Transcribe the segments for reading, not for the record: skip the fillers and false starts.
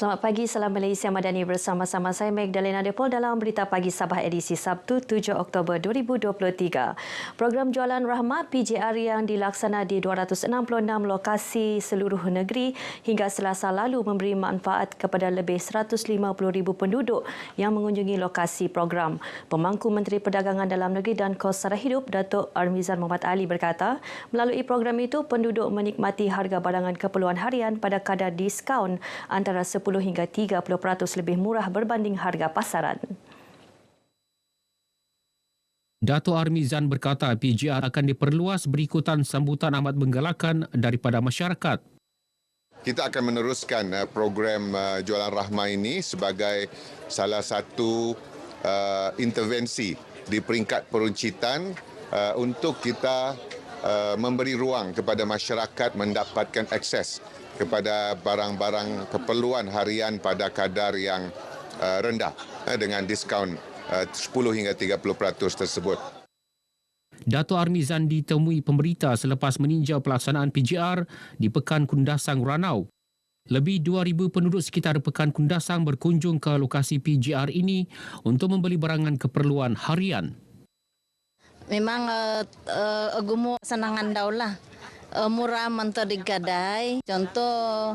Selamat pagi, salam Malaysia Madani bersama-sama saya Magdalena Depol dalam Berita Pagi Sabah edisi Sabtu 7 Oktober 2023. Program Jualan Rahmah PJR yang dilaksana di 266 lokasi seluruh negeri hingga Selasa lalu memberi manfaat kepada lebih 150,000 penduduk yang mengunjungi lokasi program. Pemangku Menteri Perdagangan Dalam Negeri dan Kos Sara Hidup, Datuk Armizan Mohamad Ali berkata, melalui program itu penduduk menikmati harga barangan keperluan harian pada kadar diskaun antara 10 hingga 30% lebih murah berbanding harga pasaran. Dato' Armizan berkata PJR akan diperluas berikutan sambutan amat menggalakan daripada masyarakat. Kita akan meneruskan program Jualan Rahmah ini sebagai salah satu intervensi di peringkat peruncitan untuk kita memberi ruang kepada masyarakat mendapatkan akses kepada barang-barang keperluan harian pada kadar yang rendah dengan diskaun 10 hingga 30% tersebut. Dato' Armizan ditemui pemberita selepas meninjau pelaksanaan PJR di Pekan Kundasang Ranau. Lebih 2,000 penduduk sekitar Pekan Kundasang berkunjung ke lokasi PJR ini untuk membeli barangan keperluan harian. Memang agumo senangan daulah. Murah mentah di gadai. Contoh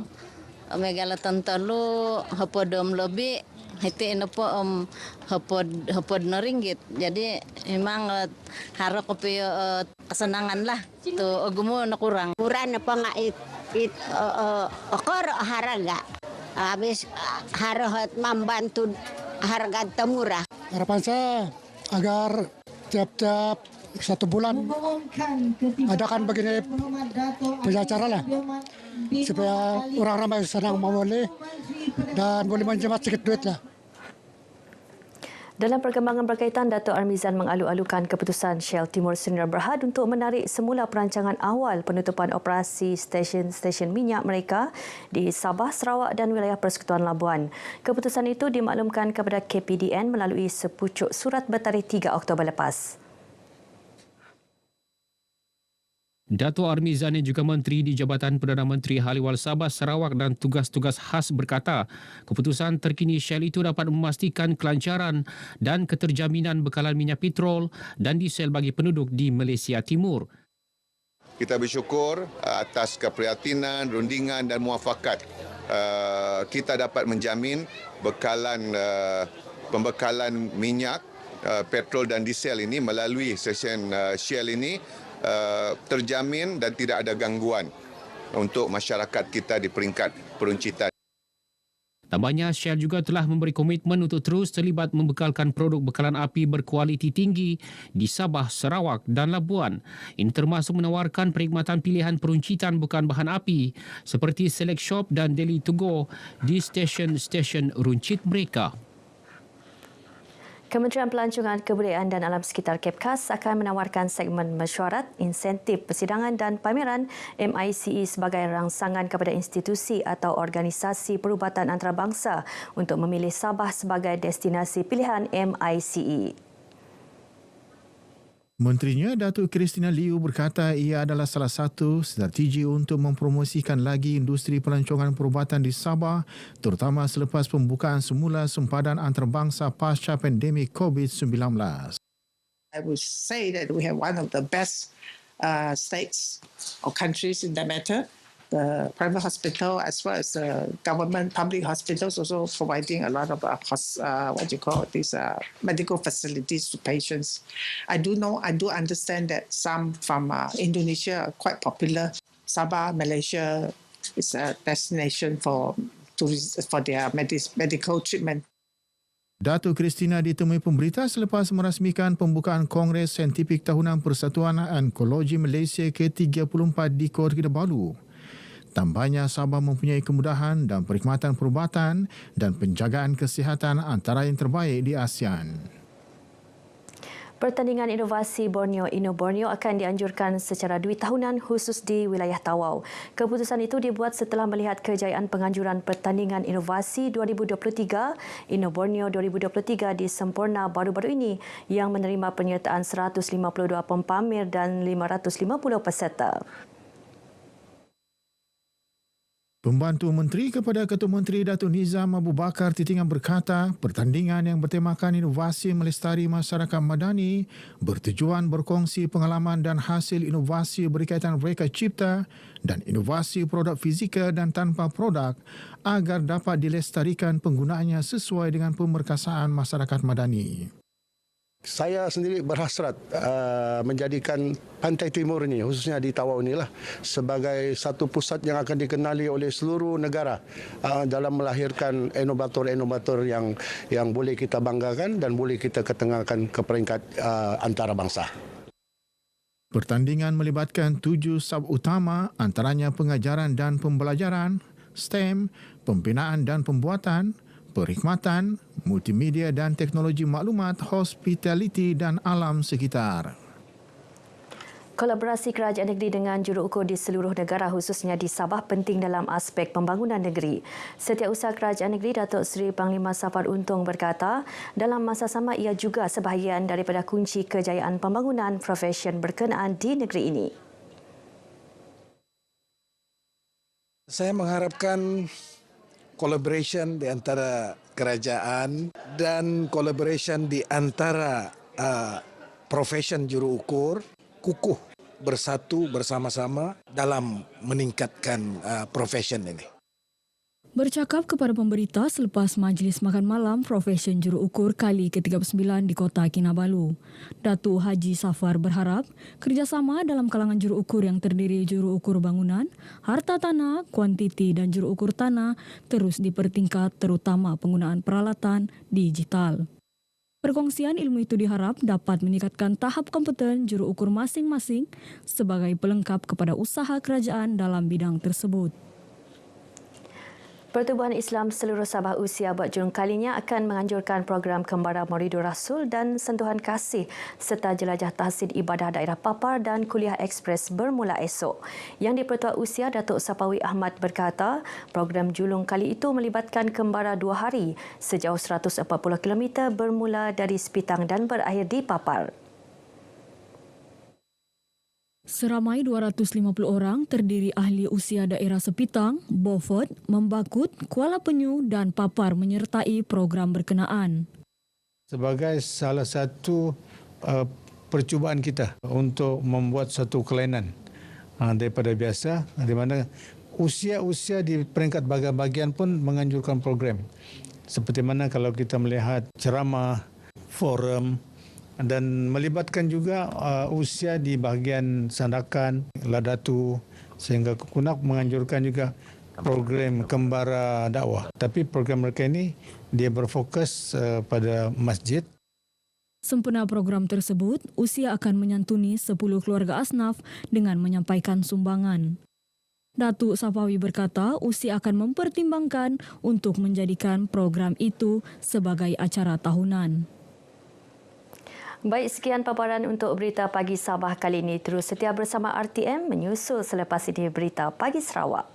megala tentalu hapodom lebih hiti inopo hapod na ringgit. Jadi memang harap kopi kesenangan lah. Tu agumo na kurang. Kurang na pa nga okor haraga. Habis harap membantu harga temurah. Harapan saya agar tiap-tiap 1 bulan adakan begini acara lah supaya orang ramai senang memilih dan boleh menjimat sedikit duit lah. Dalam perkembangan berkaitan, Dato' Armizan mengalu-alukan keputusan Shell Timur Sdn Bhd untuk menarik semula perancangan awal penutupan operasi stesen minyak mereka di Sabah, Sarawak dan wilayah Persekutuan Labuan. Keputusan itu dimaklumkan kepada KPDN melalui sepucuk surat bertarikh 3 Oktober lepas. Dato' Armizan yang juga Menteri di Jabatan Perdana Menteri Haliwal Sabah, Sarawak dan tugas-tugas khas berkata, keputusan terkini Shell itu dapat memastikan kelancaran dan keterjaminan bekalan minyak petrol dan diesel bagi penduduk di Malaysia Timur. Kita bersyukur atas keprihatinan, rundingan dan muafakat. Kita dapat menjamin pembekalan minyak, petrol dan diesel ini melalui stesen Shell ini terjamin dan tidak ada gangguan untuk masyarakat kita di peringkat peruncitan. Tambahnya, Shell juga telah memberi komitmen untuk terus terlibat membekalkan produk bekalan api berkualiti tinggi di Sabah, Sarawak dan Labuan. Ini termasuk menawarkan perkhidmatan pilihan peruncitan bukan bahan api seperti Select Shop dan Daily To Go di stesen-stesen runcit mereka. Kementerian Pelancongan Kebudayaan dan Alam Sekitar KEPKAS akan menawarkan segmen mesyuarat, insentif persidangan dan pameran MICE sebagai rangsangan kepada institusi atau organisasi perubatan antarabangsa untuk memilih Sabah sebagai destinasi pilihan MICE. Menterinya Datuk Christina Liu berkata ia adalah salah satu strategi untuk mempromosikan lagi industri pelancongan perubatan di Sabah, terutama selepas pembukaan semula sempadan antarabangsa pasca pandemik COVID-19. I would say that we have one of the best states or countries in that matter. The private hospital as well as the government public hospitals also providing a lot of medical facilities to patients. I do understand that some from Indonesia are quite popular. Sabah, Malaysia is a destination for their medical treatment. Datuk Christina ditemui pemberita selepas merasmikan pembukaan Kongres Saintifik Tahunan Persatuan Onkologi Malaysia ke-34 di Kota Kinabalu. Tambahnya, Sabah mempunyai kemudahan dan perkhidmatan perubatan dan penjagaan kesihatan antara yang terbaik di ASEAN. Pertandingan inovasi Borneo Borneo akan dianjurkan secara 2 tahunan khusus di wilayah Tawau. Keputusan itu dibuat setelah melihat kejayaan penganjuran Pertandingan Inovasi 2023 Borneo 2023 di Semporna baru-baru ini yang menerima penyertaan 152 pempamer dan 550 peserta. Pembantu Menteri kepada Ketua Menteri Datuk Nizam Abu Bakar Titingan berkata, pertandingan yang bertemakan inovasi melestari masyarakat madani bertujuan berkongsi pengalaman dan hasil inovasi berkaitan reka cipta dan inovasi produk fizikal dan tanpa produk agar dapat dilestarikan penggunaannya sesuai dengan pemerkasaan masyarakat madani. Saya sendiri berhasrat menjadikan Pantai Timur ini, khususnya di Tawau inilah, sebagai satu pusat yang akan dikenali oleh seluruh negara dalam melahirkan inovator-inovator yang boleh kita banggakan dan boleh kita ketengahkan ke peringkat antarabangsa. Pertandingan melibatkan 7 sub utama, antaranya pengajaran dan pembelajaran, STEM, pembinaan dan pembuatan, perkhidmatan, multimedia dan teknologi maklumat, hospitality dan alam sekitar. Kolaborasi kerajaan negeri dengan juruukur di seluruh negara khususnya di Sabah penting dalam aspek pembangunan negeri. Setiausaha Kerajaan Negeri Datuk Seri Panglima Safar Untung berkata, dalam masa sama ia juga sebahagian daripada kunci kejayaan pembangunan profesion berkenaan di negeri ini. Saya mengharapkan collaboration di antara kerajaan dan collaboration di antara profesion juruukur kukuh bersatu bersama-sama dalam meningkatkan profesion ini. Bercakap kepada pemberita selepas majlis makan malam profesion juruukur kali ke-39 di Kota Kinabalu, Datuk Haji Safar berharap kerjasama dalam kalangan juruukur yang terdiri juruukur bangunan, harta tanah, kuantiti dan juruukur tanah terus dipertingkat terutama penggunaan peralatan digital. Perkongsian ilmu itu diharap dapat meningkatkan tahap kompeten juruukur masing-masing sebagai pelengkap kepada usaha kerajaan dalam bidang tersebut. Pertubuhan Islam seluruh Sabah Usia buat jurung kalinya akan menganjurkan program Kembara Mauridur Rasul dan Sentuhan Kasih serta jelajah tahsin ibadah daerah Papar dan kuliah ekspres bermula esok. Yang di-Pertua Usia Datuk Sapawi Ahmad berkata, program julung kali itu melibatkan kembara 2 hari sejauh 140 km bermula dari Sepitang dan berakhir di Papar. Seramai 250 orang terdiri ahli usia daerah Sepitang, Beaufort, Membakut, Kuala Penyu dan Papar menyertai program berkenaan. Sebagai salah satu percubaan kita untuk membuat satu kelainan daripada biasa, di mana usia-usia di peringkat bahagian-bahagian pun menganjurkan program. Seperti mana kalau kita melihat ceramah, forum, dan melibatkan juga usia di bahagian Sandakan, Ladatu, sehingga Kukunak menganjurkan juga program Kembara Dakwah. Tapi program mereka ini dia berfokus pada masjid. Sempena program tersebut, Usia akan menyantuni 10 keluarga asnaf dengan menyampaikan sumbangan. Datuk Sapawi berkata, Usia akan mempertimbangkan untuk menjadikan program itu sebagai acara tahunan. Baik, sekian paparan untuk Berita Pagi Sabah kali ini. Terus setia bersama RTM menyusul selepas ini Berita Pagi Sarawak.